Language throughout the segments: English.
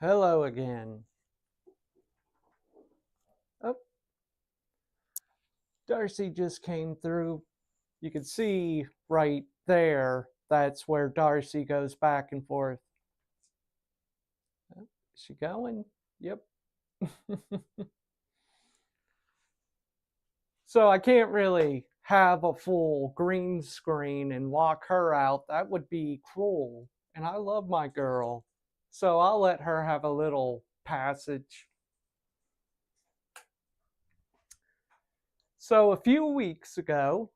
Hello again. Oh, Darcy just came through. You can see right there, that's where Darcy goes back and forth. Oh, is she going? Yep. So I can't really have a full green screen and lock her out. That would be cruel. And I love my girl. So I'll let her have a little passage. So a few weeks ago,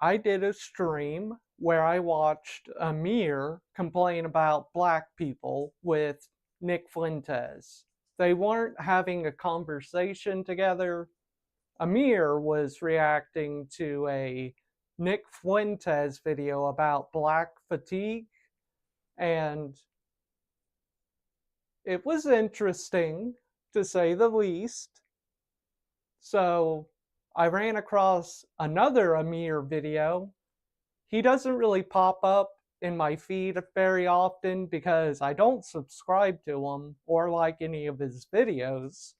I did a stream where I watched Amir complain about black people with Nick Fuentes. They weren't having a conversation together. Amir was reacting to a Nick Fuentes video about black fatigue, and it was interesting to say the least. So I ran across another Amir video. He doesn't really pop up in my feed very often because I don't subscribe to him or like any of his videos.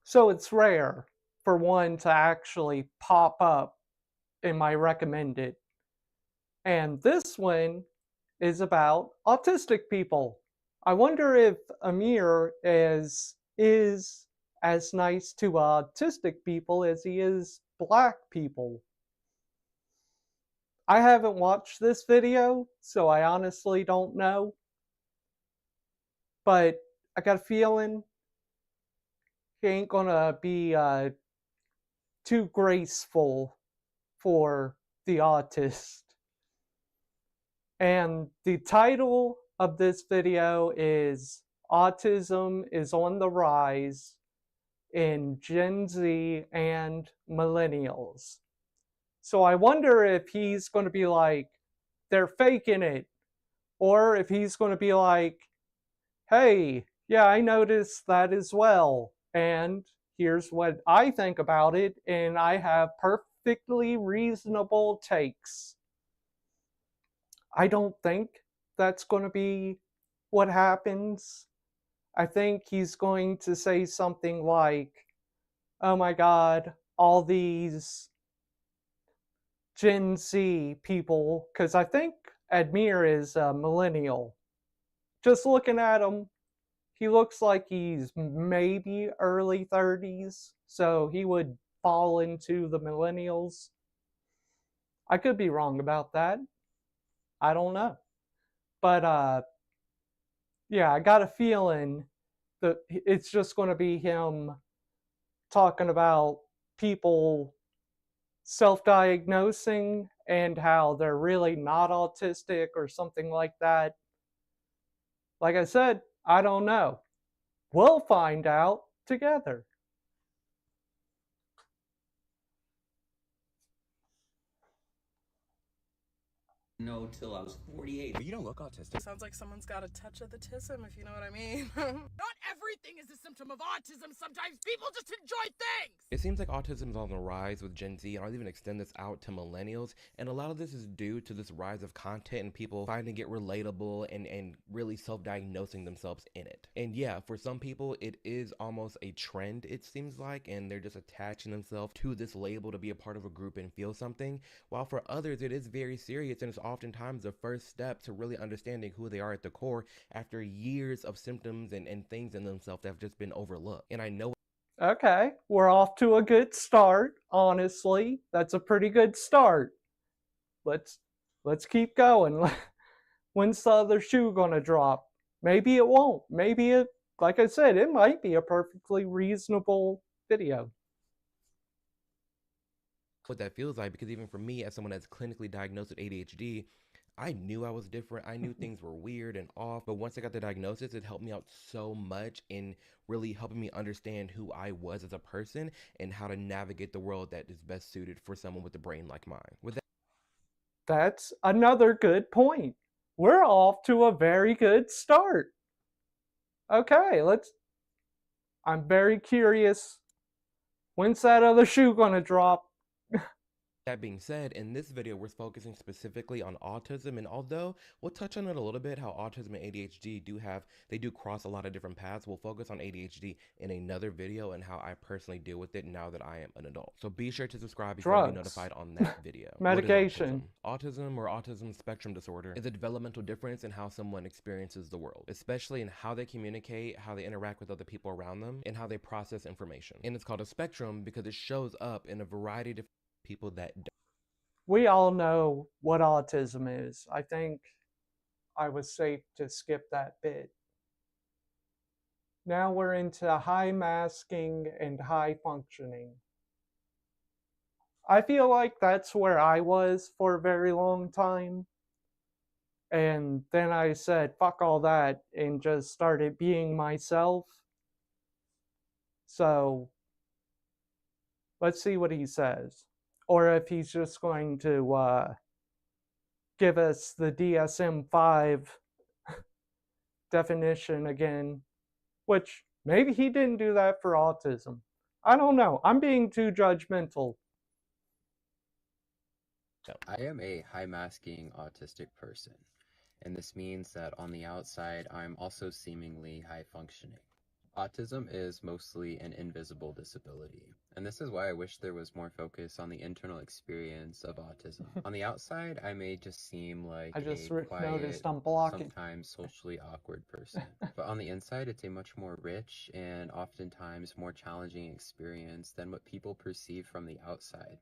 So it's rare for one to actually pop up in my recommended. And this one is about autistic people. I wonder if Amir is as nice to autistic people as he is black people. I haven't watched this video, so I honestly don't know. But I got a feeling he ain't gonna be too graceful for the autist. And the title of this video is Autism is on the Rise in Gen Z and Millennials. So I wonder if he's going to be like, they're faking it, or if he's going to be like, hey, yeah, I noticed that as well. And here's what I think about it, and I have perfectly reasonable takes. I don't think that's going to be what happens. I think he's going to say something like, oh my god, all these Gen Z people, because I think Admir is a millennial. Just looking at him, he looks like he's maybe early 30s, so he would fall into the millennials. I could be wrong about that. I don't know. But yeah, I got a feeling that it's just going to be him talking about people self-diagnosing and how they're really not autistic or something like that. Like I said, I don't know. We'll find out together. know till I was 48. But you don't look autistic. Sounds like someone's got a touch of the tism, if you know what I mean. Not everything is a symptom of autism. Sometimes people just enjoy things. It seems like autism is on the rise with Gen Z, and I'll even extend this out to millennials. And a lot of this is due to this rise of content and people finding it relatable and really self-diagnosing themselves in it. And yeah, for some people, it is almost a trend, it seems like, and they're just attaching themselves to this label to be a part of a group and feel something. While for others, it is very serious, and it's oftentimes the first step to really understanding who they are at the core after years of symptoms and things in themselves that have just been overlooked. And I know Okay, we're off to a good start, honestly. That's a pretty good start. Let's keep going. When's the other shoe gonna drop? Maybe it won't. Maybe it, like I said, it might be a perfectly reasonable video. what that feels like, because even for me, as someone that's clinically diagnosed with ADHD, I knew I was different. I knew things were weird and off, but once I got the diagnosis, it helped me out so much in really helping me understand who I was as a person and how to navigate the world that is best suited for someone with a brain like mine. With that, That's another good point. We're off to a very good start. Okay, I'm very curious. When's that other shoe gonna drop? That being said, in this video, we're focusing specifically on autism, and although we'll touch on it a little bit, how autism and ADHD they do cross a lot of different paths, we'll focus on ADHD in another video and how I personally deal with it now that I am an adult. So be sure to subscribe if you want to be Drugs, notified on that video. What is medication. autism? Autism, or autism spectrum disorder, is a developmental difference in how someone experiences the world, especially in how they communicate, how they interact with other people around them, and how they process information. And it's called a spectrum because it shows up in a variety of different people that We all know what autism is. I think I was safe to skip that bit. Now we're into high masking and high functioning. I feel like that's where I was for a very long time. And then I said, fuck all that, and just started being myself. So let's see what he says. Or if he's just going to give us the DSM-5 definition again, which maybe he didn't do that for autism. I don't know. I'm being too judgmental. I am a high masking autistic person, and this means that on the outside, I'm also seemingly high functioning. Autism is mostly an invisible disability, and this is why I wish there was more focus on the internal experience of autism. On the outside, I may just seem like I just a quiet, noticed I'm blocking. sometimes socially awkward person, but on the inside, it's a much more rich and oftentimes more challenging experience than what people perceive from the outside.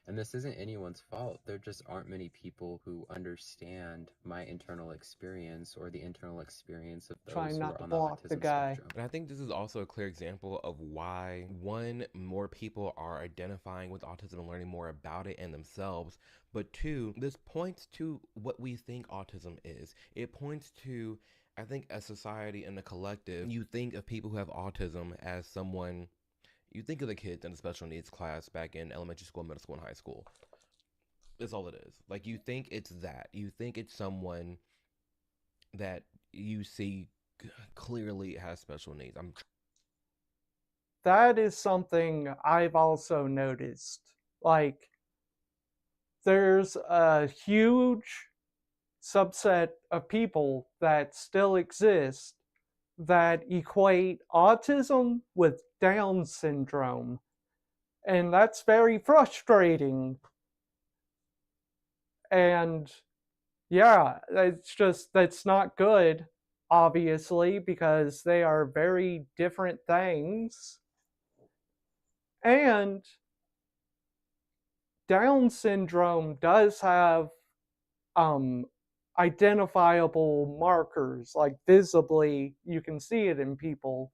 And this isn't anyone's fault. There just aren't many people who understand my internal experience or the internal experience of those Trying who not are to on the block the autism guy. spectrum. And I think this is also a clear example of why, one, more people are identifying with autism and learning more about it and themselves, but two, this points to what we think autism is. It points to, I think, a society and a collective. You think of people who have autism as someone, you think of the kids in a special needs class back in elementary school, middle school, and high school. That's all it is. Like, you think it's that. You think it's someone that you see clearly has special needs. That is something I've also noticed. Like, there's a huge subset of people that still exist that equate autism with Down syndrome. And that's very frustrating. And yeah, that's not good, obviously, because they are very different things. And Down syndrome does have identifiable markers, like visibly you can see it in people.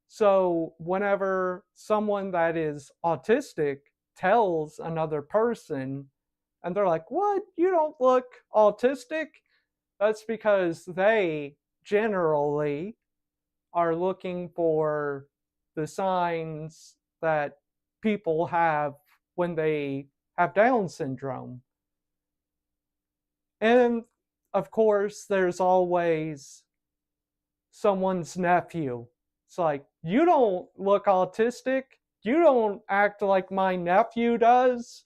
So whenever someone that is autistic tells another person, and they're like, what, you don't look autistic? That's because they generally are looking for the signs that people have when they have Down syndrome. And of course, there's always someone's nephew. It's like, you don't look autistic. You don't act like my nephew does.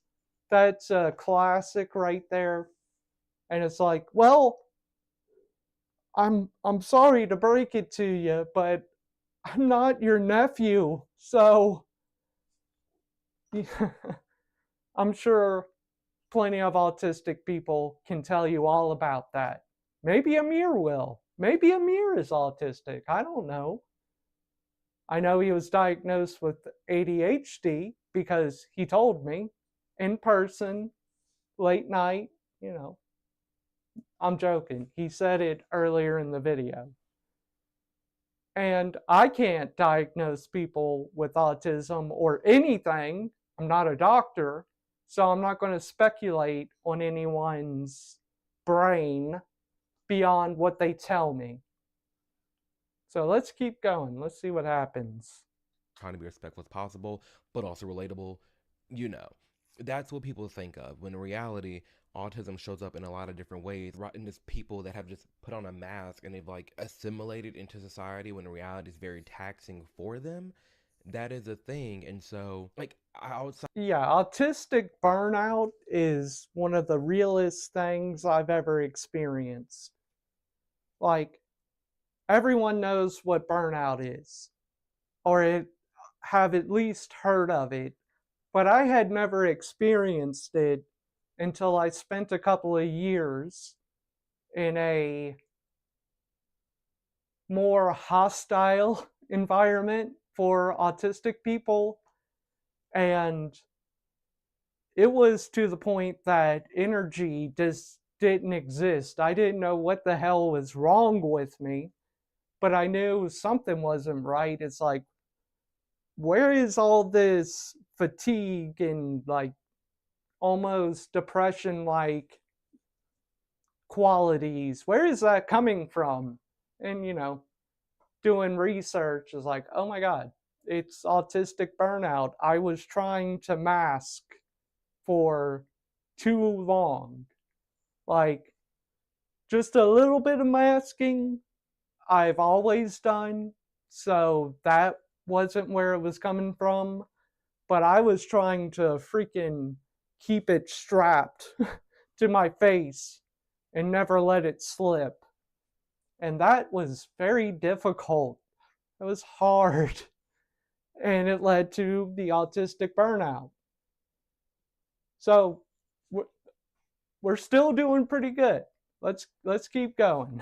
That's a classic right there. And it's like, well, I'm sorry to break it to you, but I'm not your nephew. So I'm sure plenty of autistic people can tell you all about that. Maybe Amir will. Maybe Amir is autistic. I don't know. I know he was diagnosed with ADHD because he told me in person, late night, you know. I'm joking. He said it earlier in the video. And I can't diagnose people with autism or anything. I'm not a doctor, so I'm not going to speculate on anyone's brain beyond what they tell me. So let's keep going. Let's see what happens. Trying to be respectful as possible, but also relatable. You know, that's what people think of, when in reality, autism shows up in a lot of different ways, right? And just people that have just put on a mask and they've like assimilated into society when in reality is very taxing for them. That is a thing. And so, like, outside. Yeah, autistic burnout is one of the realest things I've ever experienced. Like, everyone knows what burnout is, or have at least heard of it, but I had never experienced it until I spent a couple of years in a more hostile environment for autistic people. And it was to the point that energy just didn't exist. I didn't know what the hell was wrong with me, but I knew something wasn't right. It's like, where is all this fatigue and like almost depression like qualities? Where is that coming from? And, doing research is like, oh my God, it's autistic burnout. I was trying to mask for too long. Like, just a little bit of masking I've always done. So that wasn't where it was coming from. But I was trying to freaking keep it strapped to my face and never let it slip. And that was very difficult. It was hard. And it led to the autistic burnout. So we're still doing pretty good. Let's keep going.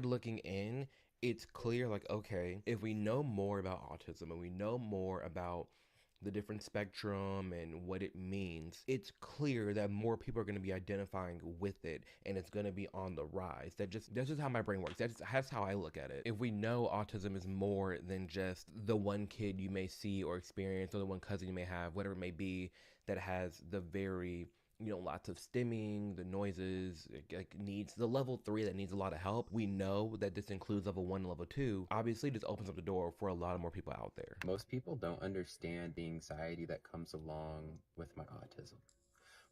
Looking in, it's clear like, okay, if we know more about autism and we know more about the different spectrum and what it means, it's clear that more people are going to be identifying with it and it's going to be on the rise. That's just how my brain works. That's how I look at it. If we know autism is more than just the one kid you may see or experience or the one cousin you may have, whatever it may be, that has the very lots of stimming, the noises, like needs the level 3 that needs a lot of help. We know that this includes level 1 and level 2. Obviously, this opens up the door for a lot of more people out there. Most people don't understand the anxiety that comes along with my autism.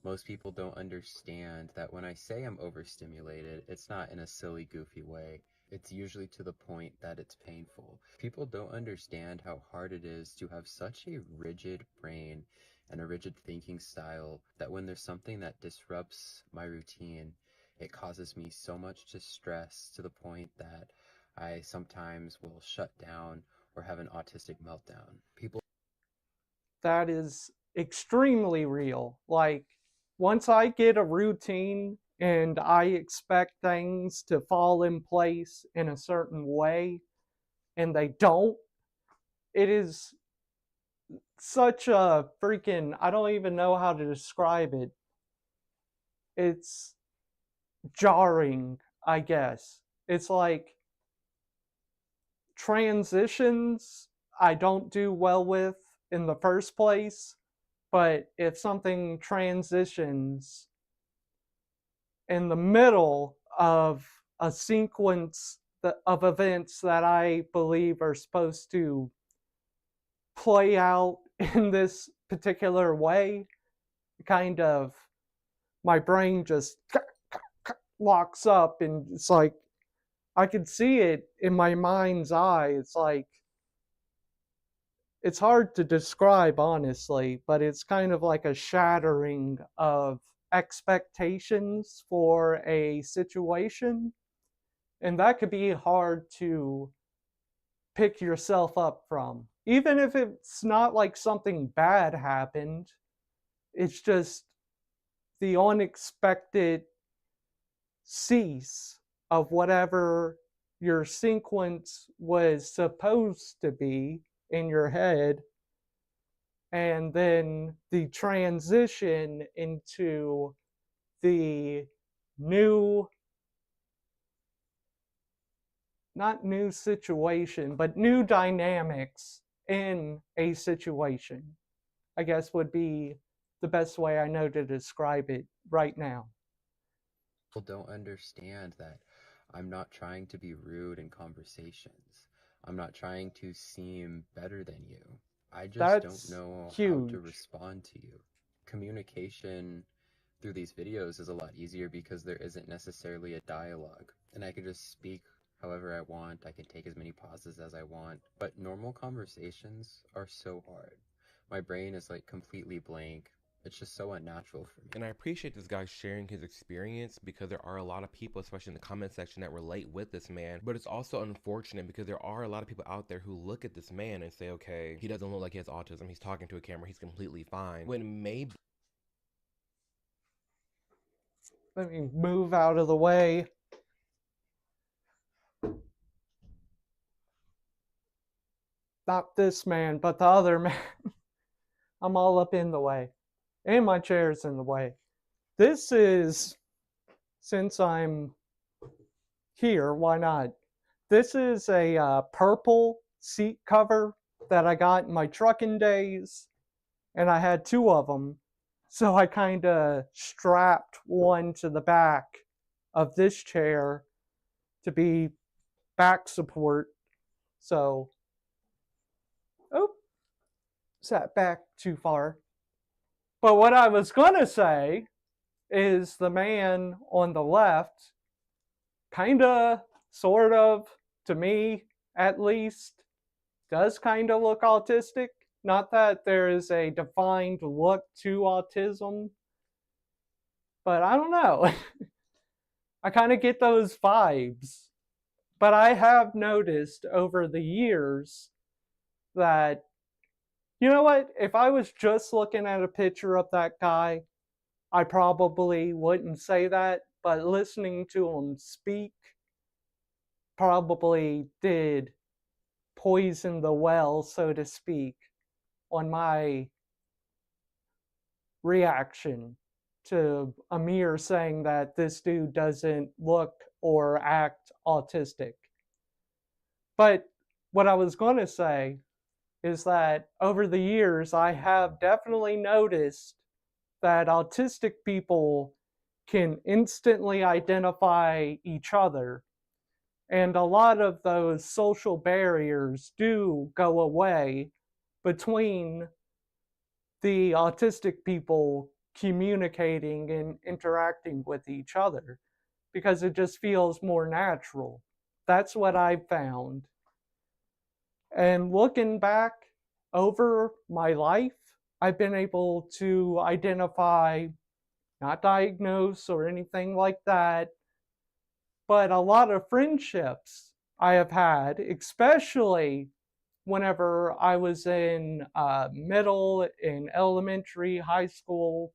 Most people don't understand that when I say I'm overstimulated, it's not in a silly, goofy way. It's usually to the point that it's painful. People don't understand how hard it is to have such a rigid brain and a rigid thinking style that when there's something that disrupts my routine, it causes me so much distress to the point that I sometimes will shut down or have an autistic meltdown. People That is extremely real. Like, once I get a routine and I expect things to fall in place in a certain way and they don't, it is such a freaking, I don't even know how to describe it. It's jarring, I guess. It's like transitions I don't do well with in the first place, but if something transitions in the middle of a sequence of events that I believe are supposed to play out in this particular way, kind of my brain just locks up, and it's like I could see it in my mind's eye. It's like it's hard to describe, honestly, but it's kind of like a shattering of expectations for a situation. And that could be hard to pick yourself up from. Even if it's not like something bad happened, it's just the unexpected cease of whatever your sequence was supposed to be in your head, and then the transition into the new, not new situation, but new dynamics in a situation, I guess would be the best way I know to describe it right now. don't understand that I'm not trying to be rude in conversations. I'm not trying to seem better than you. I just don't That's know how to huge. respond to you. Communication through these videos is a lot easier because there isn't necessarily a dialogue, and I can just speak however I want. I can take as many pauses as I want, but normal conversations are so hard. My brain is like completely blank. It's just so unnatural for me. And I appreciate this guy sharing his experience because there are a lot of people, especially in the comment section, that relate with this man. But it's also unfortunate because there are a lot of people out there who look at this man and say, okay, he doesn't look like he has autism. He's talking to a camera. He's completely fine. When maybe. Let me move out of the way. Not this man, but the other man. I'm all up in the way. And my chair's in the way. This is, since I'm here, why not? This is a purple seat cover that I got in my trucking days, and I had two of them. So I kind of strapped one to the back of this chair to be back support. So, oh, sat back too far. But what I was going to say is the man on the left, kind of, sort of, to me at least, does kind of look autistic. Not that there is a defined look to autism, but I don't know. I kind of get those vibes. But I have noticed over the years that, you know what, if I was just looking at a picture of that guy, I probably wouldn't say that, but listening to him speak probably did poison the well, so to speak, on my reaction to Amir saying that this dude doesn't look or act autistic. But what I was going to say is that over the years, I have definitely noticed that autistic people can instantly identify each other. And a lot of those social barriers do go away between the autistic people communicating and interacting with each other because it just feels more natural. That's what I've found. And looking back over my life, I've been able to identify, not diagnose or anything like that, but a lot of friendships I have had, especially whenever I was in middle, in elementary, high school,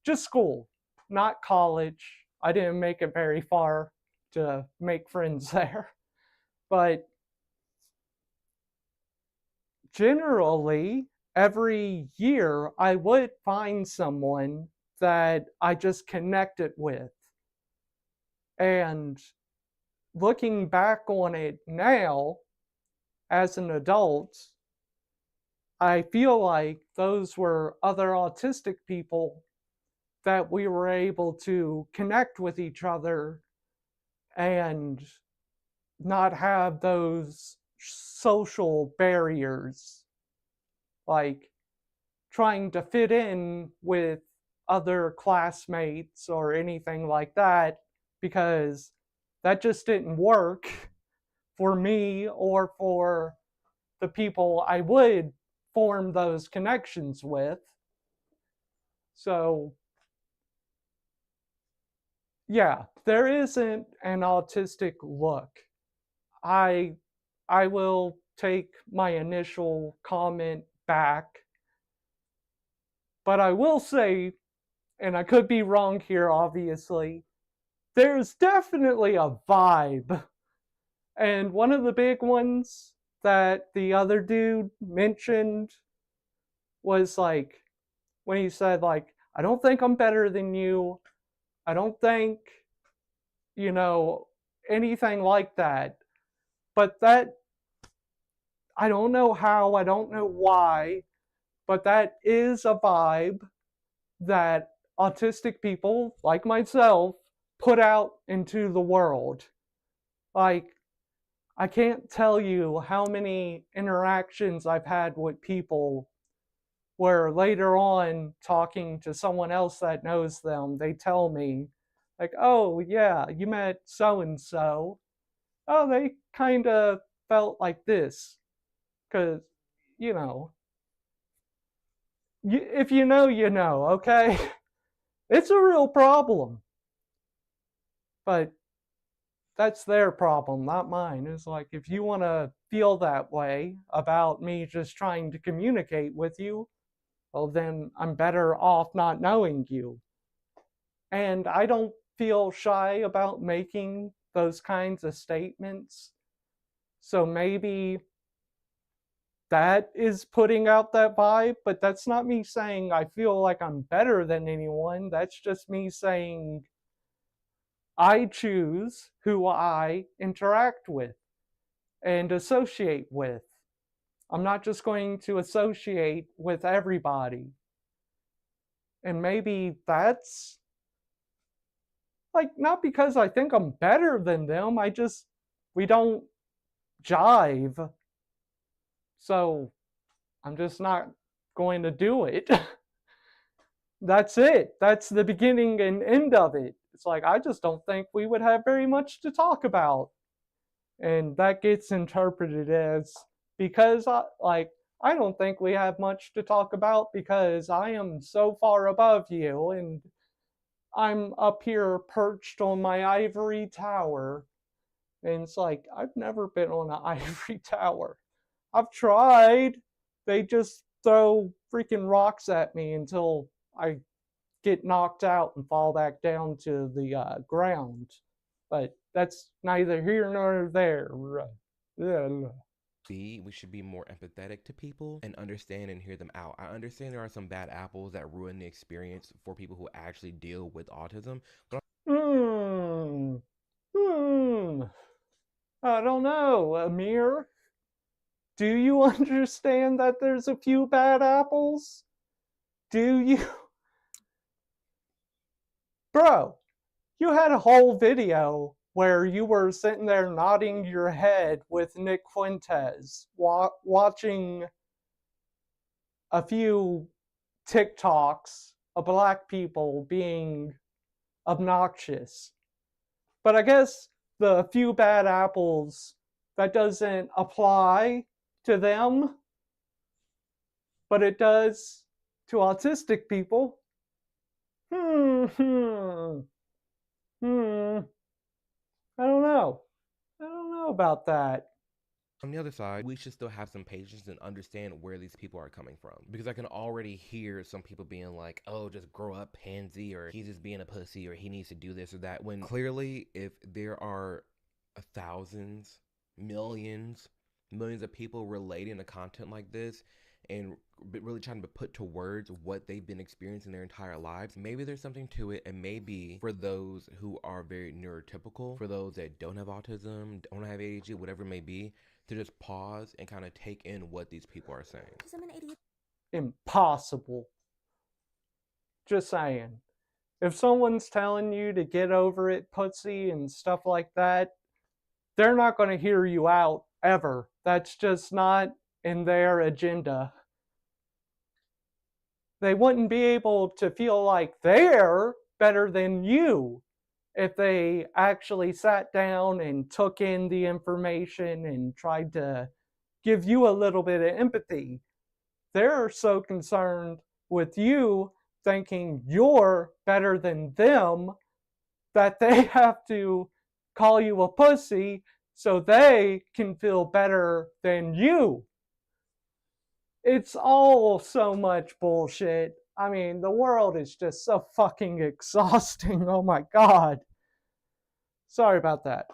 just school, not college. I didn't make it very far to make friends there. But generally, every year I would find someone that I just connected with. And looking back on it now as an adult, I feel like those were other autistic people that we were able to connect with each other and not have those social barriers, like trying to fit in with other classmates or anything like that, because that just didn't work for me or for the people I would form those connections with. So, yeah, there isn't an autistic look. I I will take my initial comment back, but I will say, and I could be wrong here obviously, there's definitely a vibe. And one of the big ones that the other dude mentioned was like when he said like, I don't think I'm better than you. I don't think, you know, anything like that. But that, I don't know how, I don't know why, but that is a vibe that autistic people like myself put out into the world. Like, I can't tell you how many interactions I've had with people where later on, talking to someone else that knows them, they tell me, like, oh, yeah, you met so and so. Oh, they kind of felt like this. Because, you know, if you know, you know, okay? It's a real problem. But that's their problem, not mine. It's like, if you want to feel that way about me just trying to communicate with you, well, then I'm better off not knowing you. And I don't feel shy about making those kinds of statements. So maybe that is putting out that vibe, but that's not me saying I feel like I'm better than anyone. That's just me saying I choose who I interact with and associate with. I'm not just going to associate with everybody. And maybe that's like, not because I think I'm better than them, we don't jive. So I'm just not going to do it. That's it. That's the beginning and end of it. It's like, I just don't think we would have very much to talk about. And that gets interpreted as, because I don't think we have much to talk about because I am so far above you and I'm up here perched on my ivory tower. And it's like, I've never been on an ivory tower. I've tried. They just throw freaking rocks at me until I get knocked out and fall back down to the ground. But that's neither here nor there. B, we should be more empathetic to people and understand and hear them out. I understand there are some bad apples that ruin the experience for people who actually deal with autism, but Hmm. Hmm. I don't know, Amir. Do you understand that there's a few bad apples? Do you? Bro, you had a whole video where you were sitting there nodding your head with Nick Fuentes, watching a few TikToks of black people being obnoxious. But I guess the few bad apples, that doesn't apply to them, but it does to autistic people. Hmm, hmm, hmm. I don't know. I don't know about that. on the other side, we should still have some patience and understand where these people are coming from. Because I can already hear some people being like, oh, just grow up, pansy, or he's just being a pussy, or he needs to do this or that. When clearly, if there are thousands, millions, millions of people relating to content like this and really trying to put to words what they've been experiencing their entire lives, maybe there's something to it. And maybe for those who are very neurotypical, for those that don't have autism, don't have ADHD, whatever it may be, to just pause and kind of take in what these people are saying. Impossible. Just saying. If someone's telling you to get over it, pussy, and stuff like that, they're not going to hear you out ever. That's just not in their agenda. They wouldn't be able to feel like they're better than you if they actually sat down and took in the information and tried to give you a little bit of empathy. They're so concerned with you thinking you're better than them that they have to call you a pussy so they can feel better than you. It's all so much bullshit. I mean, the world is just so fucking exhausting. Oh my god. Sorry about that.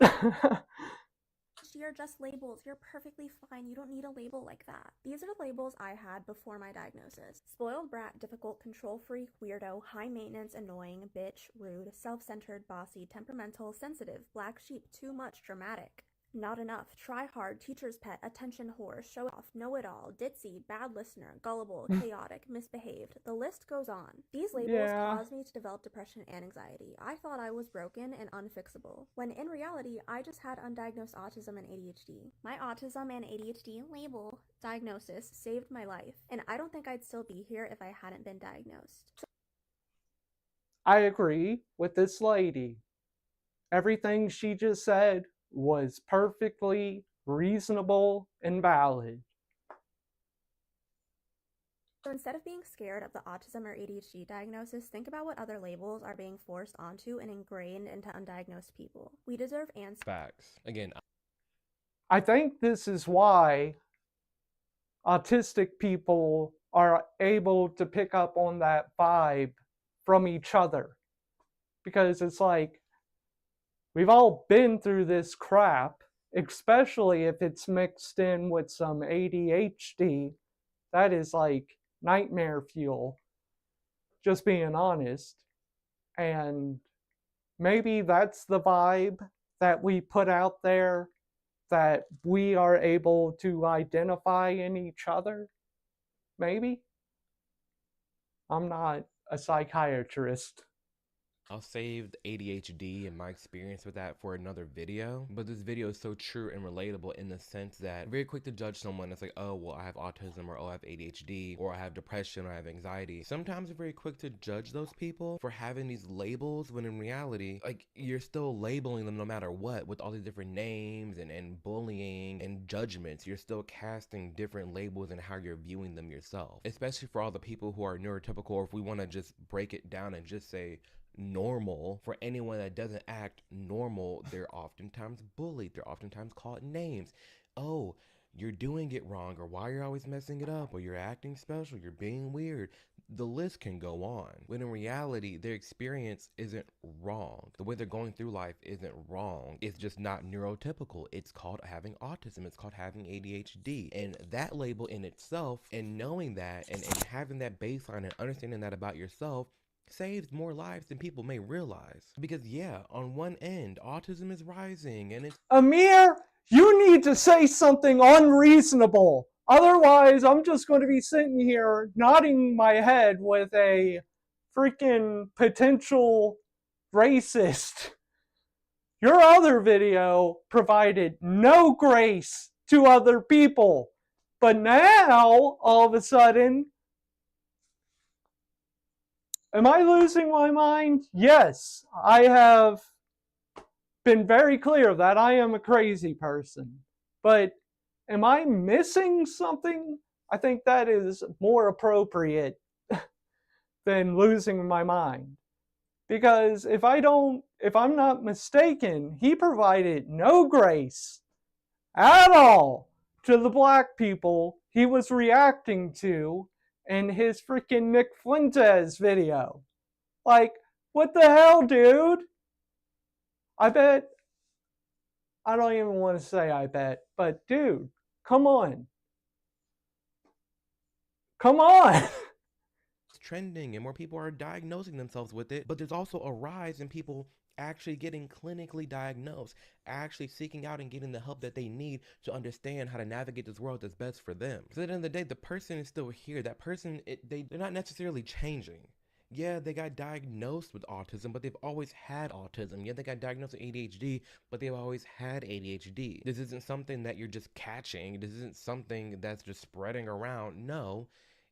Are just labels. You're perfectly fine. You don't need a label like that. These are the labels I had before my diagnosis. Spoiled brat, difficult, control freak, weirdo, high maintenance, annoying, bitch, rude, self-centered, bossy, temperamental, sensitive, black sheep, too much, dramatic. Not enough, try hard, teacher's pet, attention whore, show off, know-it-all, ditzy, bad listener, gullible, chaotic, misbehaved. The list goes on. These labels caused me to develop depression and anxiety. I thought I was broken and unfixable, when in reality, I just had undiagnosed autism and ADHD. My autism and ADHD label diagnosis saved my life, and I don't think I'd still be here if I hadn't been diagnosed. I agree with this lady. Everything she just said was perfectly reasonable and valid. So instead of being scared of the autism or ADHD diagnosis, think about what other labels are being forced onto and ingrained into undiagnosed people. We deserve answers. Facts. Again, I think this is why autistic people are able to pick up on that vibe from each other. Because it's like, we've all been through this crap, especially if it's mixed in with some ADHD. That is like nightmare fuel, just being honest. And maybe that's the vibe that we put out there, that we are able to identify in each other. Maybe. I'm not a psychiatrist. I'll save the ADHD and my experience with that for another video, but this video is so true and relatable in the sense that I'm very quick to judge someone. It's like, oh, well, I have autism, or oh, I have ADHD, or I have depression, or I have anxiety. Sometimes I'm very quick to judge those people for having these labels, when in reality, like, you're still labeling them no matter what, with all these different names and bullying and judgments. You're still casting different labels and how you're viewing them yourself, especially for all the people who are neurotypical, or if we want to just break it down and just say normal. For anyone that doesn't act normal, they're oftentimes bullied, they're oftentimes called names. Oh, you're doing it wrong, or why you're always messing it up, or you're acting special, you're being weird. The list can go on, when in reality their experience isn't wrong. The way they're going through life isn't wrong. It's just not neurotypical. It's called having autism, it's called having ADHD. And that label in itself, and knowing that, and having that baseline and understanding that about yourself, saves more lives than people may realize. Because yeah, on one end, autism is rising, and it's Amir, you need to say something unreasonable. Otherwise, I'm just going to be sitting here nodding my head with a freaking potential racist. Your other video provided no grace to other people. But now, all of a sudden, am I losing my mind? Yes, I have been very clear that I am a crazy person. But am I missing something? I think that is more appropriate than losing my mind. Because if I'm not mistaken, he provided no grace at all to the black people he was reacting to in his freaking Nick Fuentes video. Like, what the hell, dude? I bet, I don't even want to say I bet, but dude, come on. Come on. trending and more people are diagnosing themselves with it. But there's also a rise in people actually getting clinically diagnosed, actually seeking out and getting the help that they need to understand how to navigate this world that's best for them. Because at the end of the day, the person is still here. That person, they're not necessarily changing. Yeah, they got diagnosed with autism, but they've always had autism. Yeah, they got diagnosed with ADHD, but they've always had ADHD. This isn't something that you're just catching. This isn't something that's just spreading around. No,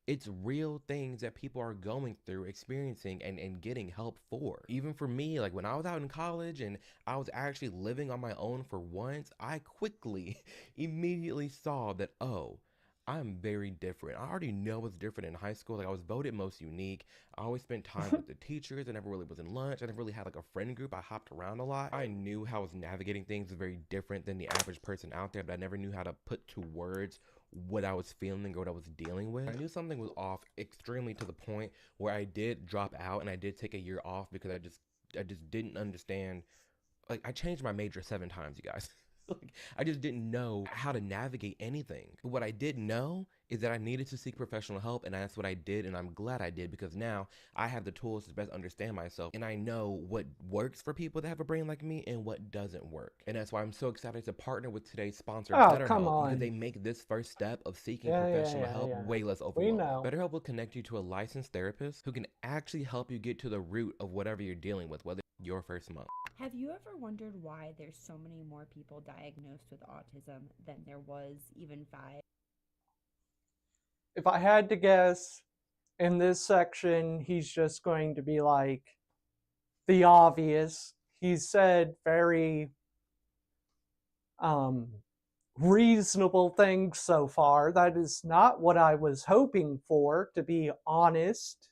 it's real things that people are going through, experiencing, and getting help for. Even for me, like when I was out in college and I was actually living on my own for once, I quickly, immediately saw that, oh, I'm very different. I already know what's different in high school. Like I was voted most unique. I always spent time with the teachers. I never really was in lunch. I never really had like a friend group. I hopped around a lot. I knew how I was navigating things was very different than the average person out there, but I never knew how to put to words what I was feeling or what I was dealing with. I knew something was off extremely to the point where I did drop out and I did take a year off because I just didn't understand. Like I changed my major 7 times, you guys. Like, I just didn't know how to navigate anything. But what I did know is that I needed to seek professional help, and that's what I did, and I'm glad I did, because now I have the tools to best understand myself, and I know what works for people that have a brain like me and what doesn't work. And that's why I'm so excited to partner with today's sponsor, Oh, BetterHelp, come on. because they make this first step of seeking Yeah, professional help way less We overwhelming. know. BetterHelp will connect you to a licensed therapist who can actually help you get to the root of whatever you're dealing with, whether it's your first month. Have you ever wondered why there's so many more people diagnosed with autism than there was even 5? If I had to guess, in this section, he's just going to be like the obvious. He said very reasonable things so far. That is not what I was hoping for, to be honest.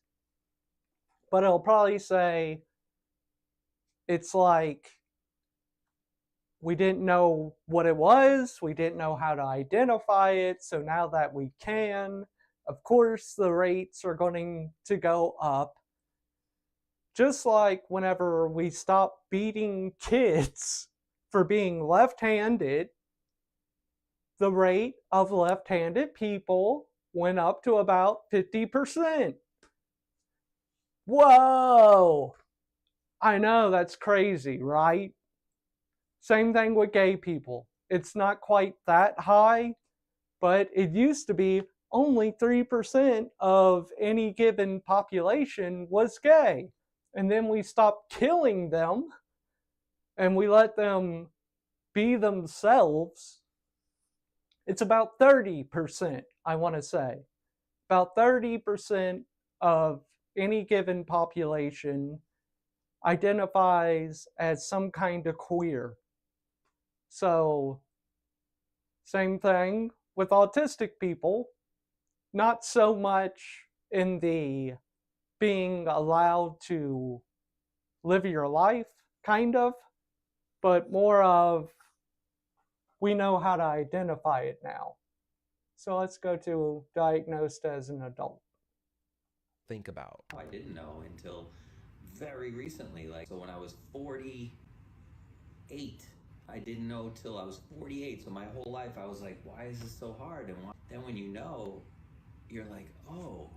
But it'll probably say it's like we didn't know what it was, we didn't know how to identify it, so now that we can, of course the rates are going to go up. Just like whenever we stop beating kids for being left-handed, the rate of left-handed people went up to about 50%. Whoa! I know, that's crazy, right? Same thing with gay people. It's not quite that high, but it used to be only 3% of any given population was gay. And then we stopped killing them and we let them be themselves. It's about 30%, I want to say. About 30% of any given population identifies as some kind of queer. So, same thing with autistic people. Not so much in the being allowed to live your life, kind of, but more of we know how to identify it now. So let's go to diagnosed as an adult. Think about. I didn't know until very recently. Like, so when I was 48, I didn't know till I was 48. So my whole life I was like, why is this so hard? And then when you know, you're like, oh,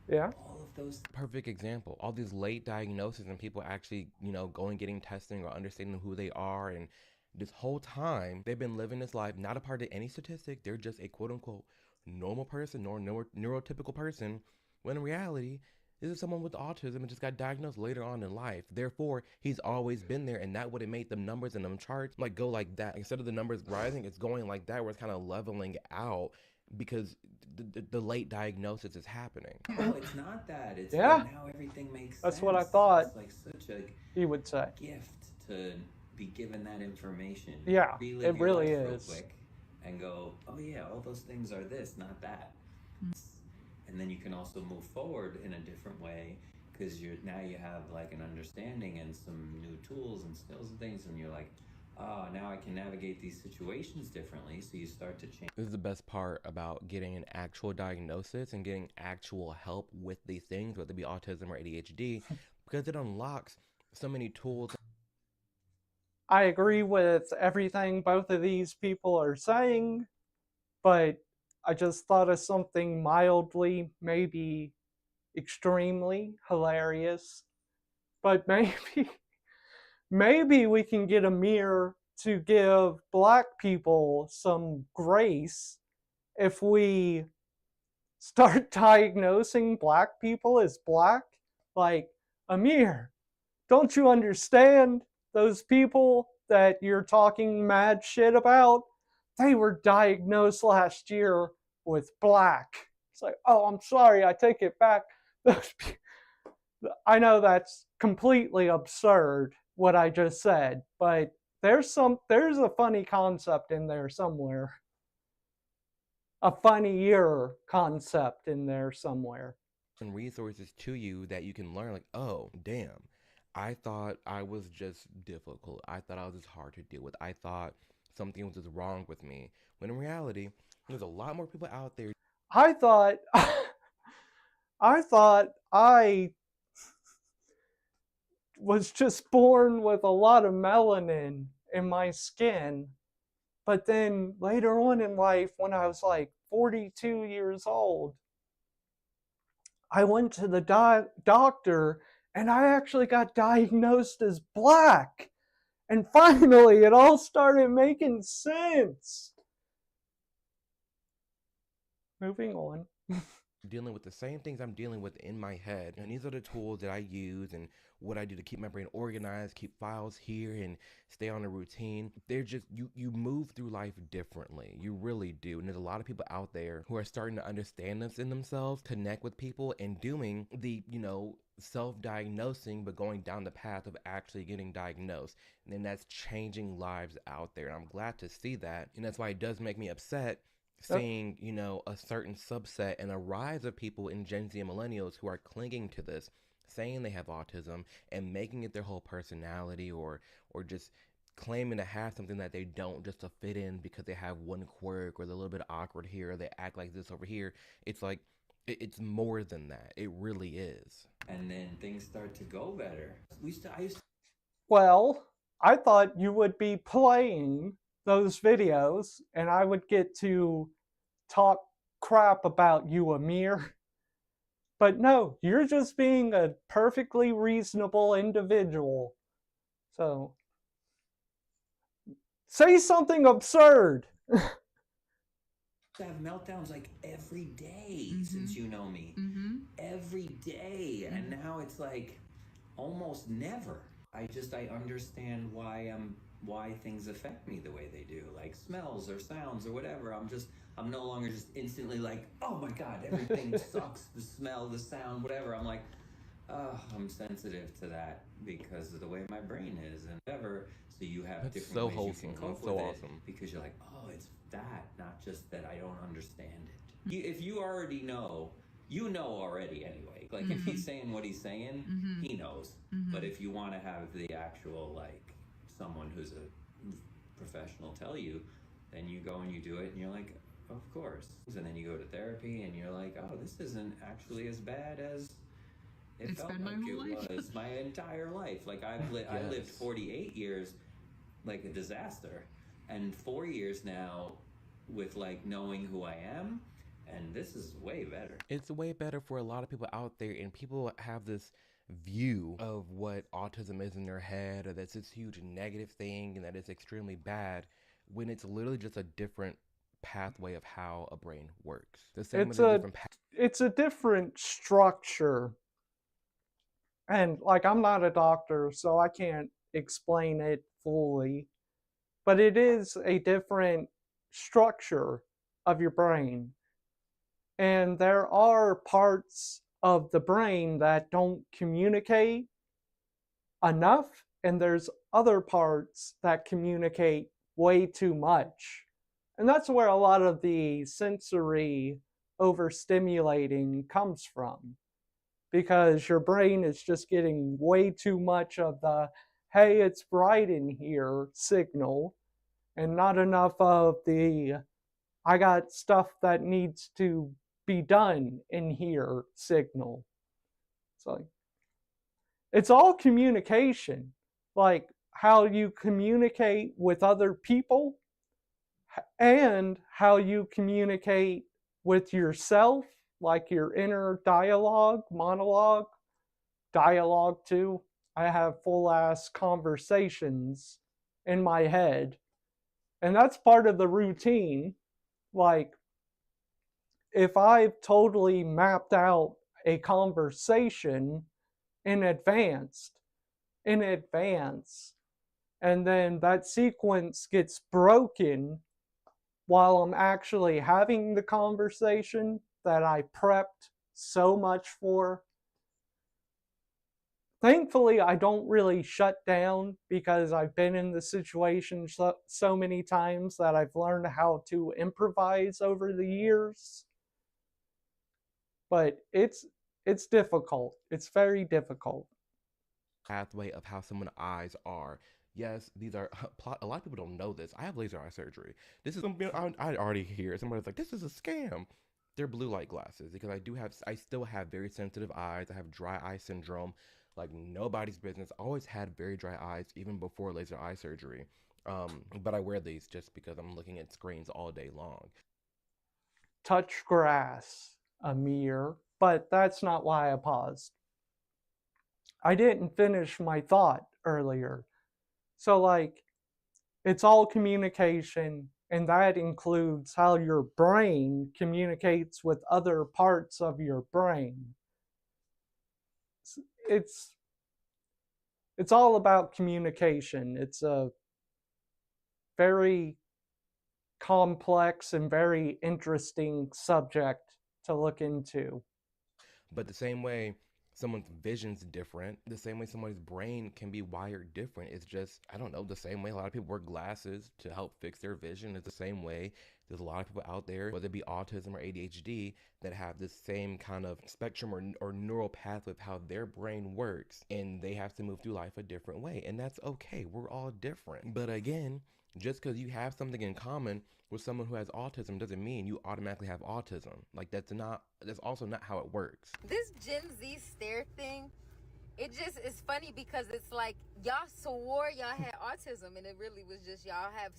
Yeah. all of those. Perfect example. All these late diagnoses and people actually, going getting testing or understanding who they are, and this whole time they've been living this life, not a part of any statistic. They're just a quote unquote normal person or neurotypical person, when in reality, this is someone with autism and just got diagnosed later on in life. Therefore, he's always been there, and that would have made the numbers and them charts like go like that. Instead of the numbers rising, it's going like that, where it's kind of leveling out because the late diagnosis is happening. No, it's not that. It's Yeah. but now everything makes That's sense. what I thought. It's like such a He would say. gift to be given that information. Yeah, Relive it your really life is. real quick and go, oh yeah, all those things are this, not that. And then you can also move forward in a different way because now you have like an understanding and some new tools and skills and things, and you're like, oh, now I can navigate these situations differently. So you start to change. This is the best part about getting an actual diagnosis and getting actual help with these things, whether it be autism or ADHD, because it unlocks so many tools. I agree with everything both of these people are saying, but I just thought of something mildly, maybe extremely hilarious. But maybe we can get Amir to give black people some grace if we start diagnosing black people as black. Like, Amir, don't you understand? Those people that you're talking mad shit about, they were diagnosed last year with black. It's like, oh, I'm sorry, I take it back. I know that's completely absurd what I just said, but there's a funny concept in there somewhere. A funnier concept in there somewhere. And resources to you that you can learn, like, oh, damn, I thought I was just difficult. I thought I was just hard to deal with. I thought something was just wrong with me. When in reality, there's a lot more people out there. I thought I was just born with a lot of melanin in my skin. But then later on in life, when I was like 42 years old, I went to the doctor and I actually got diagnosed as black. And finally, it all started making sense. Moving on. dealing with the same things I'm dealing with in my head. And these are the tools that I use and what I do to keep my brain organized, keep files here and stay on a routine. They're just, you move through life differently. You really do. And there's a lot of people out there who are starting to understand this in themselves, connect with people, and doing the, self-diagnosing, but going down the path of actually getting diagnosed. And then that's changing lives out there. And I'm glad to see that. And that's why it does make me upset seeing, a certain subset and a rise of people in Gen Z and millennials who are clinging to this, saying they have autism and making it their whole personality, or just claiming to have something that they don't, just to fit in because they have one quirk, or they're a little bit awkward here, or they act like this over here. It's like it's more than that. It really is. And then things start to go better. I used to Well, I thought you would be playing those videos and I would get to talk crap about you, Amir. But no, you're just being a perfectly reasonable individual. So, say something absurd. have meltdowns like every day since you know me. Every day. And now it's like almost never. I understand why things affect me the way they do, like smells or sounds or whatever. I'm no longer just instantly like, oh my god, everything sucks, the smell, the sound, whatever. I'm like, oh, I'm sensitive to that because of the way my brain is and whatever. So you have That's different so ways wholesome. you can cope That's so with awesome. it because you're like, oh, it's that, not just that I don't understand it. If you already know, you know already anyway. Like if he's saying what he's saying, he knows. But if you want to have the actual, like, someone who's a professional tell you, then you go and you do it and you're like, of course. And then you go to therapy and you're like, oh, this isn't actually as bad as it felt like it was my entire life. Like I lived 48 years like a disaster, and 4 years now with like knowing who I am, and this is way better. It's way better for a lot of people out there, and people have this view of what autism is in their head, or that's this huge negative thing and that it's extremely bad, when it's literally just a different pathway of how a brain works. The same It's as a a different it's a different structure. And like I'm not a doctor, so I can't explain it fully. But it is a different structure of your brain. And there are parts of the brain that don't communicate enough, and there's other parts that communicate way too much. And that's where a lot of the sensory overstimulating comes from, because your brain is just getting way too much of the, hey, it's bright in here signal, and not enough of the, I got stuff that needs to be done in here signal. So it's all communication, like how you communicate with other people and how you communicate with yourself, like your inner dialogue, monologue, dialogue too. I have full ass conversations in my head, and that's part of the routine. Like, if I've totally mapped out a conversation in advance, in advance, and then that sequence gets broken while I'm actually having the conversation that I prepped so much for. Thankfully, I don't really shut down because I've been in the situation so many times that I've learned how to improvise over the years. But it's difficult. It's very difficult. pathway of how someone's eyes are. Yes, these are a lot of people don't know this. I have laser eye surgery. This is something I already hear. Somebody's like, "This is a scam." They're blue light glasses because I still have very sensitive eyes. I have dry eye syndrome, like nobody's business. I always had very dry eyes even before laser eye surgery. But I wear these just because I'm looking at screens all day long. Touch grass, Amir. But that's not why I paused. I didn't finish my thought earlier. So, like, it's all communication, and that includes how your brain communicates with other parts of your brain. It's it's all about communication. It's a very complex and very interesting subject to look into. But the same way someone's vision's different, the same way somebody's brain can be wired different. It's just, I don't know, the same way a lot of people wear glasses to help fix their vision. It's the same way there's a lot of people out there, whether it be autism or ADHD, that have this same kind of spectrum or neural pathway of how their brain works. And they have to move through life a different way. And that's okay. We're all different. But again, just because you have something in common with someone who has autism doesn't mean you automatically have autism. Like that's also not how it works. This Gen Z stare thing, it just is funny because it's like y'all swore y'all had autism and it really was just y'all have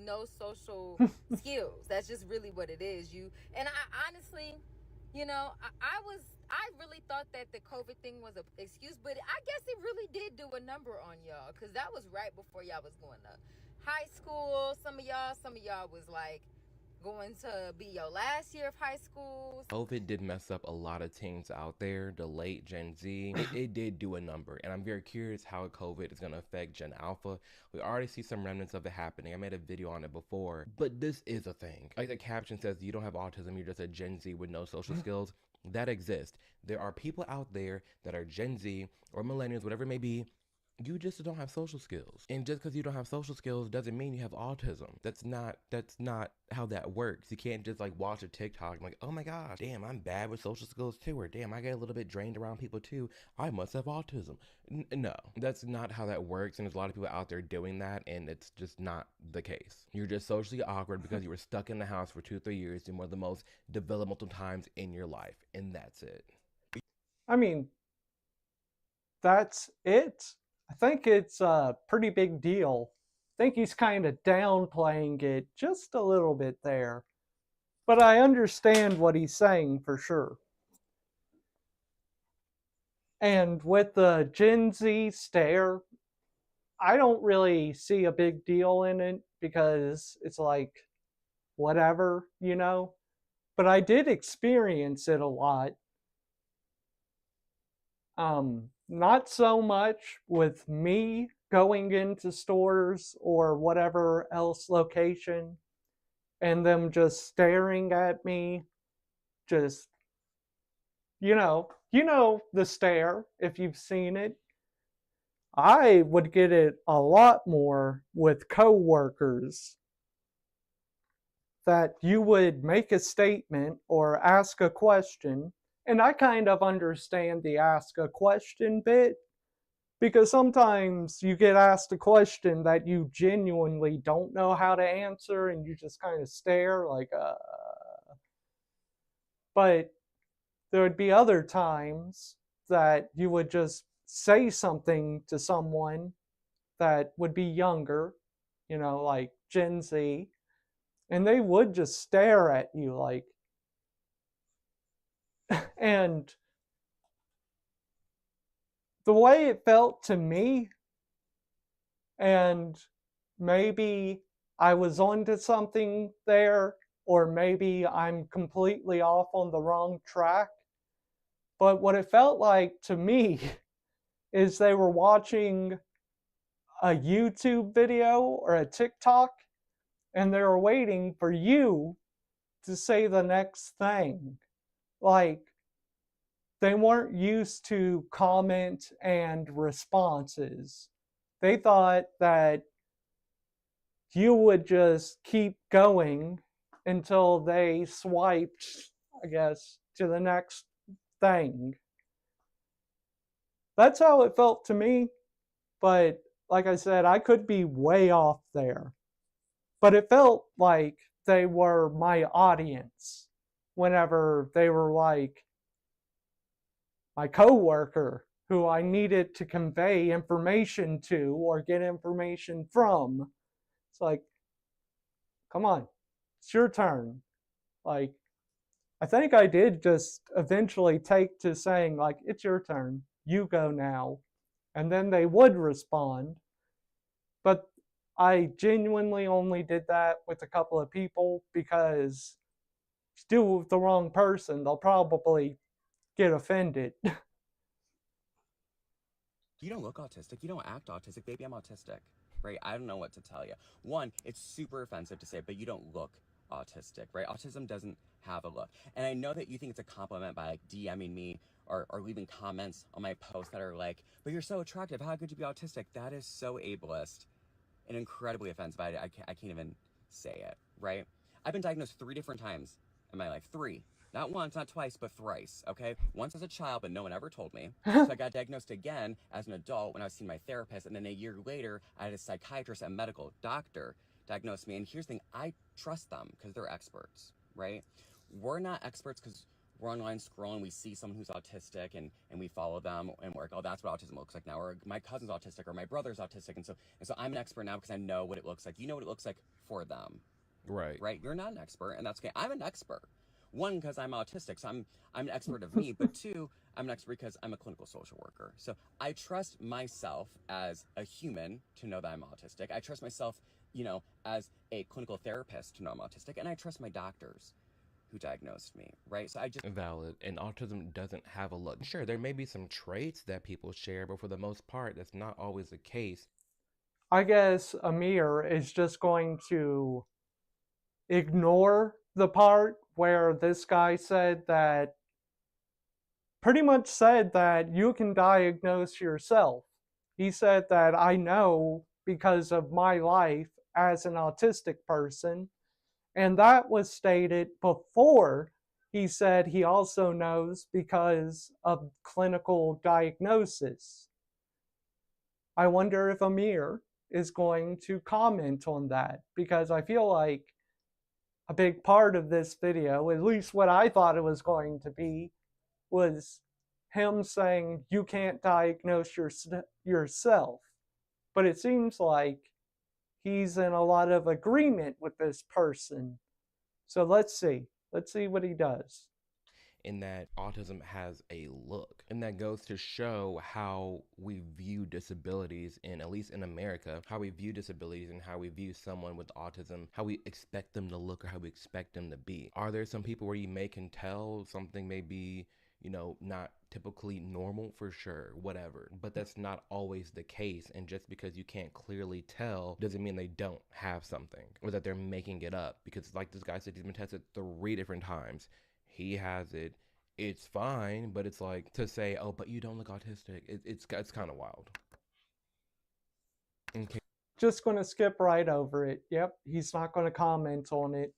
no social skills. That's just really what it is. And I honestly, I really thought that the COVID thing was an excuse, but I guess it really did do a number on y'all because that was right before y'all was going to high school. Some of y'all was like going to be your last year of high school. COVID did mess up a lot of teens out there, the late Gen Z. It did do a number, and I'm very curious how COVID is going to affect Gen Alpha. We already see some remnants of it happening. I made a video on it before, but this is a thing. Like the caption says, you don't have autism, you're just a Gen Z with no social skills. That exists. There are people out there that are Gen Z or millennials, whatever it may be. You just don't have social skills. And just because you don't have social skills doesn't mean you have autism. That's not how that works. You can't just like watch a TikTok and like, oh my gosh, damn, I'm bad with social skills too, or damn, I get a little bit drained around people too, I must have autism. No, that's not how that works. And there's a lot of people out there doing that, and it's just not the case. You're just socially awkward because you were stuck in the house for 2-3 years in one of the most developmental times in your life, and that's it. I mean, that's it. I think it's a pretty big deal. I think he's kind of downplaying it just a little bit there. But I understand what he's saying for sure. And with the Gen Z stare, I don't really see a big deal in it because it's like, whatever, you know? But I did experience it a lot. Not so much with me going into stores or whatever else location and them just staring at me, just, you know the stare if you've seen it. I would get it a lot more with coworkers, that you would make a statement or ask a question, and I kind of understand the ask a question bit, because sometimes you get asked a question that you genuinely don't know how to answer and you just kind of stare like, But there would be other times that you would just say something to someone that would be younger, like Gen Z, and they would just stare at you like, and the way it felt to me, and maybe I was onto something there, or maybe I'm completely off on the wrong track, but what it felt like to me is they were watching a YouTube video or a TikTok, and they were waiting for you to say the next thing. Like, they weren't used to comment and responses. They thought that you would just keep going until they swiped, I guess, to the next thing. That's how it felt to me, but like I said, I could be way off there. But it felt like they were my audience whenever they were like my coworker who I needed to convey information to or get information from. It's like, come on, it's your turn. Like, I think I did just eventually take to saying, like, it's your turn, you go now. And then they would respond. But I genuinely only did that with a couple of people because if you do it with the wrong person, they'll probably get offended. You don't look autistic. You don't act autistic. Baby, I'm autistic. Right? I don't know what to tell you. One, it's super offensive to say, but you don't look autistic, right? Autism doesn't have a look. And I know that you think it's a compliment by like DMing me or leaving comments on my posts that are like, but you're so attractive. How could you be autistic? That is so ableist and incredibly offensive. I can't even say it, right? I've been diagnosed 3 different times in my life. 3. Not once, not twice, but thrice, okay? Once as a child, but no one ever told me. So I got diagnosed again as an adult when I was seeing my therapist, and then a year later, I had a psychiatrist and medical doctor diagnose me. And here's the thing, I trust them because they're experts, right? We're not experts because we're online scrolling, we see someone who's autistic and we follow them and we're like, oh, that's what autism looks like now, or my cousin's autistic or my brother's autistic. And so I'm an expert now because I know what it looks like. You know what it looks like for them. Right. Right? You're not an expert, and that's okay. I'm an expert. One, because I'm autistic, so I'm an expert of me, but 2, I'm an expert because I'm a clinical social worker. So I trust myself as a human to know that I'm autistic. I trust myself, as a clinical therapist to know I'm autistic, and I trust my doctors who diagnosed me, right? So I just Valid. And autism doesn't have a look. Sure, there may be some traits that people share, but for the most part, that's not always the case. I guess Amir is just going to ignore the part where this guy said that, pretty much said that you can diagnose yourself. He said that I know because of my life as an autistic person, and that was stated before he said he also knows because of clinical diagnosis. I wonder if Amir is going to comment on that, because I feel like a big part of this video, at least what I thought it was going to be, was him saying you can't diagnose yourself. But it seems like he's in a lot of agreement with this person. So let's see. Let's see what he does. In that autism has a look. And that goes to show how we view disabilities in, at least in America, how we view disabilities and how we view someone with autism, how we expect them to look or how we expect them to be. Are there some people where you can tell something may be, not typically normal? For sure, whatever. But that's not always the case. And just because you can't clearly tell doesn't mean they don't have something or that they're making it up. Because like this guy said, he's been tested 3 different times. He has it. It's fine, but it's like to say, oh, but you don't look autistic. It's kind of wild. Okay. Just going to skip right over it. Yep, he's not going to comment on it.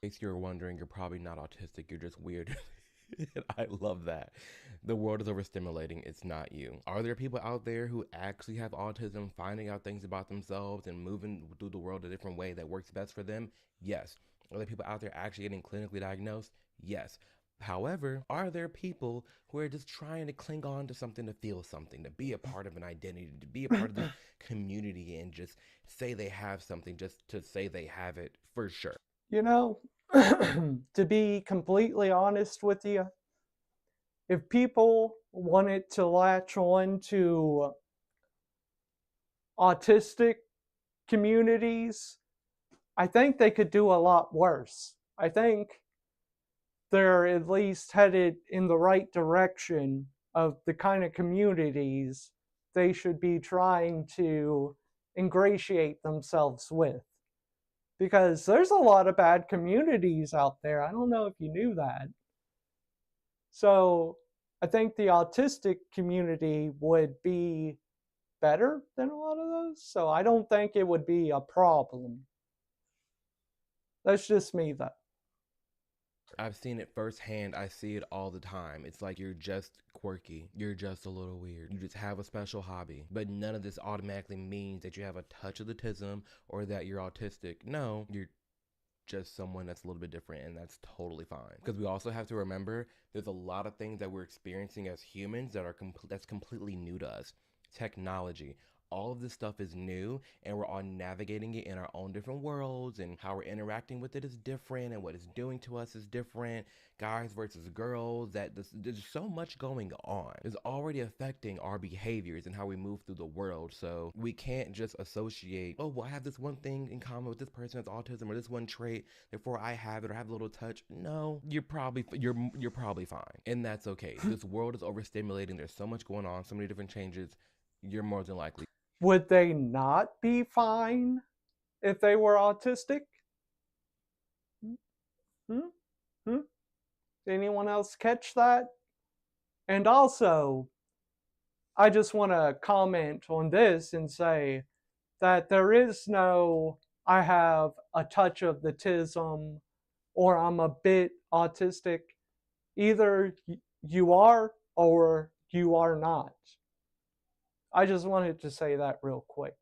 In case you're wondering, you're probably not autistic. You're just weird. I love that. The world is overstimulating. It's not you. Are there people out there who actually have autism, finding out things about themselves and moving through the world a different way that works best for them? Yes. Are there people out there actually getting clinically diagnosed? Yes. However, are there people who are just trying to cling on to something, to feel something, to be a part of an identity, to be a part of the community and just say they have something just to say they have it for sure? To be completely honest with you, if people wanted to latch on to autistic communities, I think they could do a lot worse. I think they're at least headed in the right direction of the kind of communities they should be trying to ingratiate themselves with. Because there's a lot of bad communities out there. I don't know if you knew that. So I think the autistic community would be better than a lot of those. So I don't think it would be a problem. That's just me, though. I've seen it firsthand. I see it all the time. It's like you're just quirky. You're just a little weird. You just have a special hobby. But none of this automatically means that you have a touch of autism or that you're autistic. No, you're just someone that's a little bit different, and that's totally fine. Because we also have to remember there's a lot of things that we're experiencing as humans that are that's completely new to us. Technology, all of this stuff is new and we're all navigating it in our own different worlds, and how we're interacting with it is different and what it's doing to us is different. Guys versus girls, there's so much going on. It's already affecting our behaviors and how we move through the world. So we can't just associate, oh, well, I have this one thing in common with this person that's autism, or this one trait, therefore I have it or have a little touch. No, you're probably fine, and that's okay. This world is overstimulating. There's so much going on, so many different changes. You're more than likely. Would they not be fine if they were autistic? Hmm? Hmm? Anyone else catch that? And also, I just want to comment on this and say that there is no, I have a touch of the tism or I'm a bit autistic. Either you are or you are not. I just wanted to say that real quick.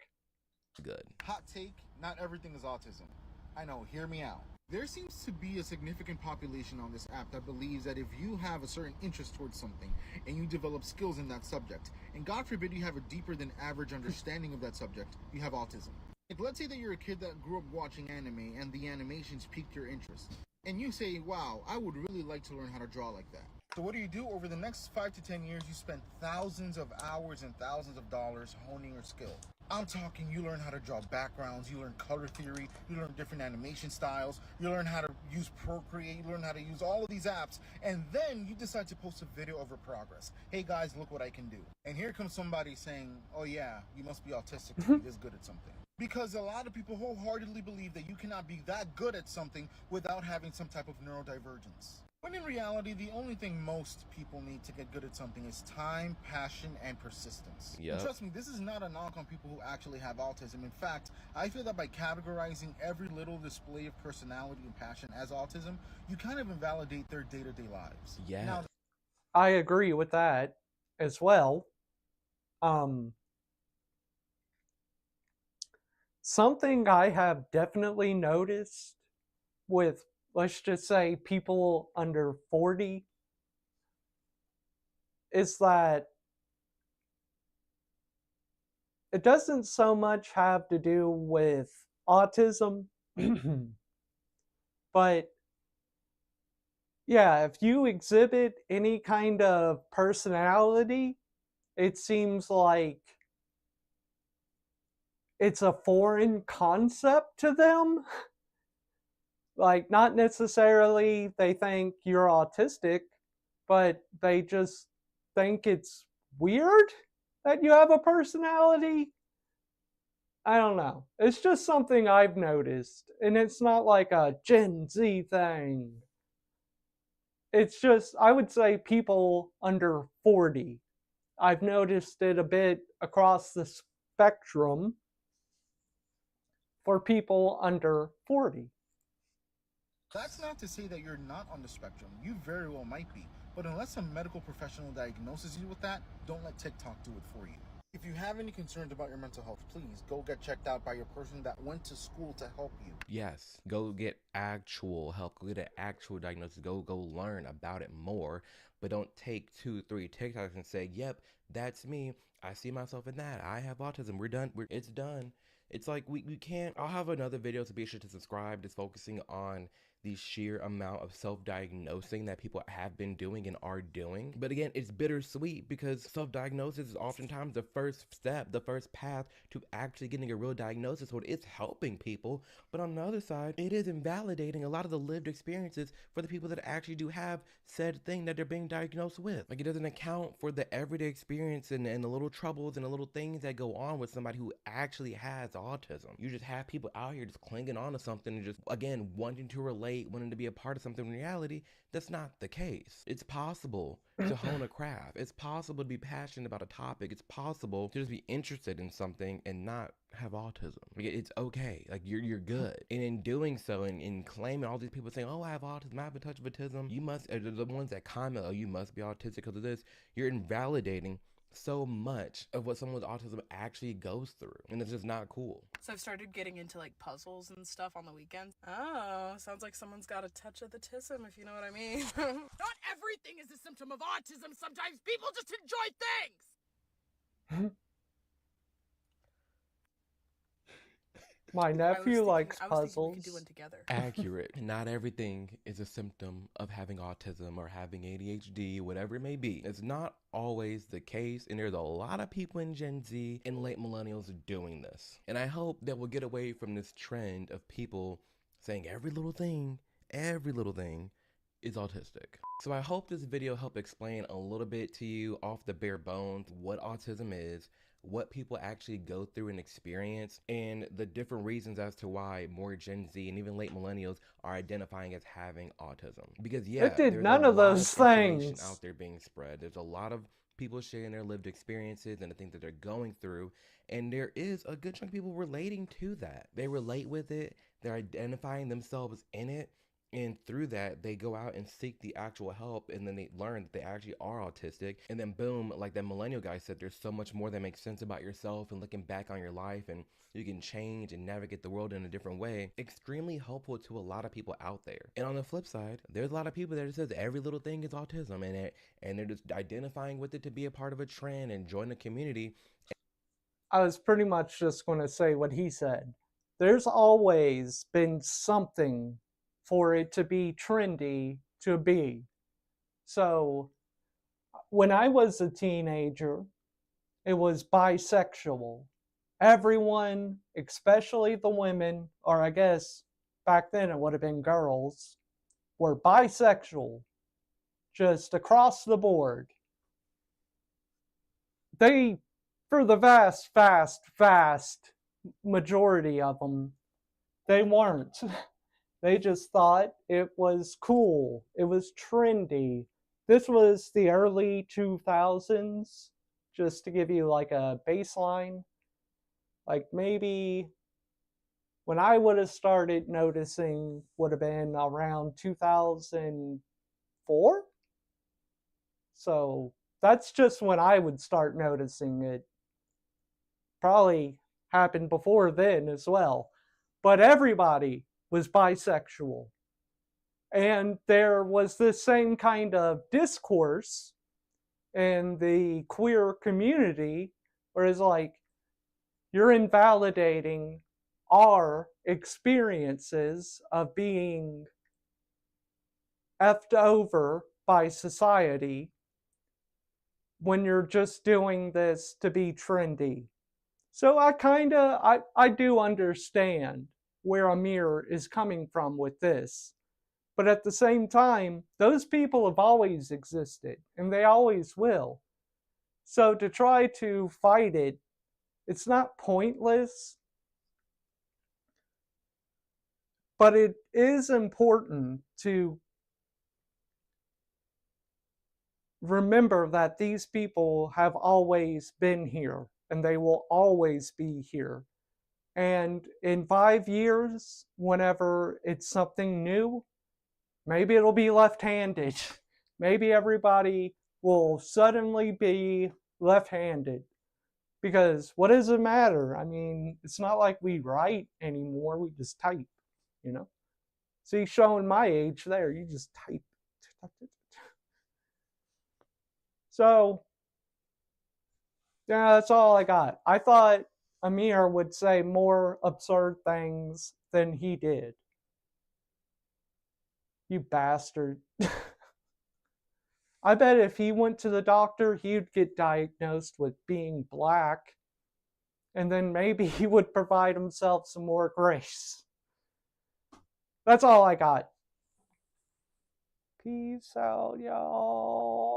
Good. Hot take, not everything is autism. I know, hear me out. There seems to be a significant population on this app that believes that if you have a certain interest towards something and you develop skills in that subject, and God forbid you have a deeper than average understanding of that subject, you have autism. Like, let's say that you're a kid that grew up watching anime and the animations piqued your interest. And you say, wow, I would really like to learn how to draw like that. So what do? Over the next 5 to 10 years, you spend thousands of hours and thousands of dollars honing your skill. I'm talking, you learn how to draw backgrounds, you learn color theory, you learn different animation styles, you learn how to use Procreate, you learn how to use all of these apps, and then you decide to post a video of your progress. Hey guys, look what I can do. And here comes somebody saying, oh yeah, you must be autistic to be this good at something. Because a lot of people wholeheartedly believe that you cannot be that good at something without having some type of neurodivergence. When in reality, the only thing most people need to get good at something is time, passion, and persistence. Yep. And trust me, this is not a knock on people who actually have autism. In fact, I feel that by categorizing every little display of personality and passion as autism, you kind of invalidate their day-to-day lives. Yeah. Now, I agree with that as well. Something I have definitely noticed with, let's just say, people under 40 is that it doesn't so much have to do with autism, but yeah, if you exhibit any kind of personality, it seems like it's a foreign concept to them. Like, not necessarily they think you're autistic, but they just think it's weird that you have a personality. I don't know. It's just something I've noticed, and it's not like a Gen Z thing. It's just, I would say, people under 40. I've noticed it a bit across the spectrum for people under 40. that's not to say that you're not on the spectrum. You very well might be. But unless a medical professional diagnoses you with that, don't let TikTok do it for you. If you have any concerns about your mental health, please go get checked out by your person that went to school to help you. Yes, go get actual help. Go get an actual diagnosis. Go learn about it more. But don't take 2-3 TikToks and say, "Yep, that's me. I see myself in that. I have autism. We're done. It's done." It's like we can't. I'll have another video, so be sure to subscribe. Just focusing on the sheer amount of self-diagnosing that people have been doing and are doing. But again, it's bittersweet because self-diagnosis is oftentimes the first step, the first path to actually getting a real diagnosis. So it's helping people, but on the other side, it is invalidating a lot of the lived experiences for the people that actually do have said thing that they're being diagnosed with. Like, it doesn't account for the everyday experience and the little troubles and the little things that go on with somebody who actually has autism. You just have people out here just clinging on to something and just, again, wanting to relate, wanting to be a part of something. In reality, that's not the case. It's possible to hone a craft. It's possible to be passionate about a topic. It's possible to just be interested in something and not have autism. Like, it's okay. Like, you're good. And in doing so, and in claiming all these people saying, "Oh, I have autism, I have a touch of autism," you must, the ones that comment, "Oh, you must be autistic because of this," you're invalidating so much of what someone with autism actually goes through, and it's just not cool. So I've started getting into like puzzles and stuff on the weekends. Oh, sounds like someone's got a touch of the tism, if you know what I mean. Not everything is a symptom of autism. Sometimes people just enjoy things. My nephew likes I was thinking we could do puzzles. one together. Accurate. Not everything is a symptom of having autism or having ADHD, whatever it may be. It's not always the case, and there's a lot of people in Gen Z and late millennials doing this. And I hope that we'll get away from this trend of people saying every little thing is autistic. So I hope this video helped explain a little bit to you off the bare bones what autism is, what people actually go through and experience, and the different reasons as to why more Gen Z and even late millennials are identifying as having autism. Because yeah, It did there's none a of lot those of information things. out there being spread. There's a lot of people sharing their lived experiences and the things that they're going through, and there is a good chunk of people relating to that. They relate with it, they're identifying themselves in it, and through that, they go out and seek the actual help, and then they learn that they actually are autistic. And then boom, like that millennial guy said, there's so much more that makes sense about yourself and looking back on your life, and you can change and navigate the world in a different way. Extremely helpful to a lot of people out there. And on the flip side, there's a lot of people that says every little thing is autism, and they're just identifying with it to be a part of a trend and join the community. I was pretty much just going to say what he said. There's always been something for it to be trendy to be. So when I was a teenager, it was bisexual. Everyone, especially the women, or I guess back then it would have been girls, were bisexual just across the board. They, for the vast majority of them, they weren't. They just thought it was cool. It was trendy. This was the early 2000s, just to give you like a baseline. Like maybe when I would have started noticing would have been around 2004. So that's just when I would start noticing it. Probably happened before then as well. But everybody was bisexual. And there was this same kind of discourse in the queer community where it's like, you're invalidating our experiences of being effed over by society when you're just doing this to be trendy. So I do understand where Amir is coming from with this. But at the same time, those people have always existed, and they always will. So to try to fight it, it's not pointless, but it is important to remember that these people have always been here, and they will always be here. And in 5 years, whenever it's something new, maybe it'll be left-handed. Maybe everybody will suddenly be left-handed. Because what does it matter? I mean, it's not like we write anymore, we just type, you know? See, showing my age there, you just type. So, yeah, that's all I got. I thought Amir would say more absurd things than he did. You bastard. I bet if he went to the doctor, he'd get diagnosed with being black, and then maybe he would provide himself some more grace. That's all I got. Peace out, y'all.